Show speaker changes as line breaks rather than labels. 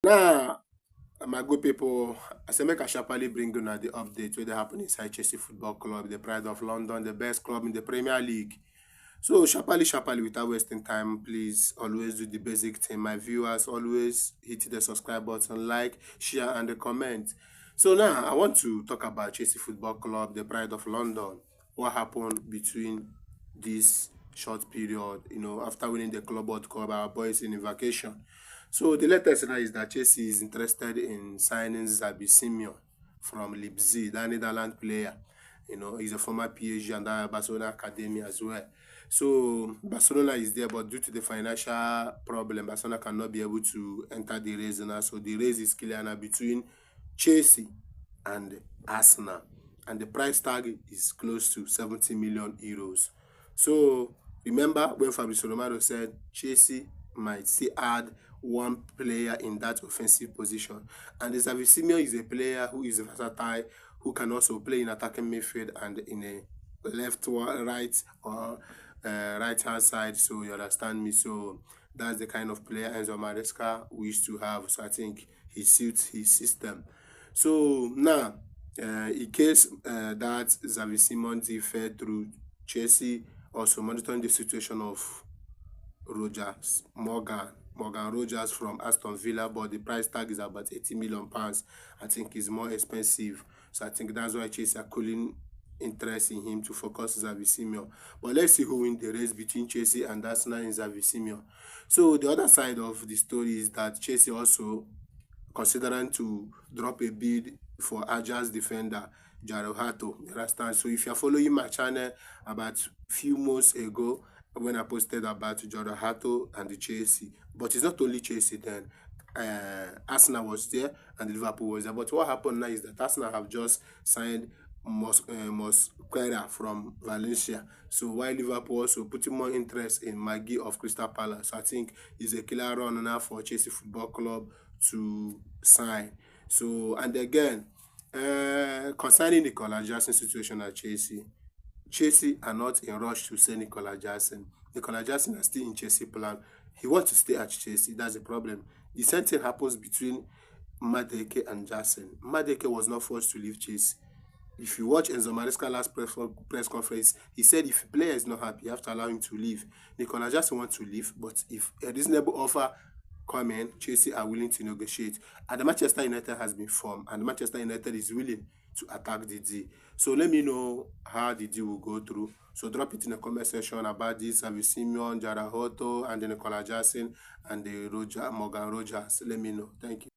Now, my good people, I say make I sharply bring you the update wey dey happen inside Chelsea Football Club, the pride of London, the best club in the Premier League. So sharply, without wasting time, please always do the basic thing. My viewers always hit the subscribe button, like, share, and the comment. So now I want to talk about Chelsea Football Club, the pride of London. What happened between this short period, after winning the Club World Cup, our boys in vacation. So the latest now is that Chelsea is interested in signing Zabi Simeon from Leipzig, that Netherlands player. He's a former PSG and that Barcelona academy as well. So Barcelona is there, but due to the financial problem, Barcelona cannot be able to enter the race now. So the race is clear now between Chelsea and Arsenal, and the price tag is close to 70 million euros. So remember when Fabrizio Romano said Chelsea might still add one player in that offensive position, and Xavi Simon is a player who is versatile, who can also play in attacking midfield and in a left, right, or right hand side. So you understand me. So that's the kind of player Enzo Maresca wished to have. So I think he suits his system. So now, in case that Xavi Simons fell through, Chelsea also monitoring the situation of Morgan Rogers from Aston Villa, but the price tag is about 80 million pounds. I think it's more expensive. So I think that's why Chelsea are calling interest in him to focus Xavi Simon. But let's see who wins the race between Chelsea and Arsenal and Xavi Simon. So the other side of the story is that Chelsea also considering to drop a bid for Ajax defender Jaro Hato. You understand? So if you're following my channel about few months ago when I posted about Jaro Hato and the Chelsea, but it's not only Chelsea then. Arsenal was there and Liverpool was there. But what happened now is that Arsenal have just signed Mosquera from Valencia. So while Liverpool also putting more interest in Maggie of Crystal Palace, I think it's a killer run now for Chelsea Football Club to sign. So and again, concerning Nicola Jackson situation at Chelsea, Chelsea are not in rush to sell Nicola Jackson. Nicola Jackson is still in Chelsea plan. He wants to stay at Chelsea. That's the problem. The same thing happens between Madeke and Jackson. Madeke was not forced to leave Chelsea. If you watch Enzo Maresca last press conference, he said if a player is not happy, you have to allow him to leave. Nicola Jackson wants to leave, but if a reasonable offer come in, Chelsea are willing to negotiate. And the Manchester United has been formed, and Manchester United is willing to attack the deal. So let me know how the deal will go through. So drop it in the comment section about this Xavi Simon, Jara Hoto, and the Nicola Jackson and the Morgan Rogers. Let me know. Thank you.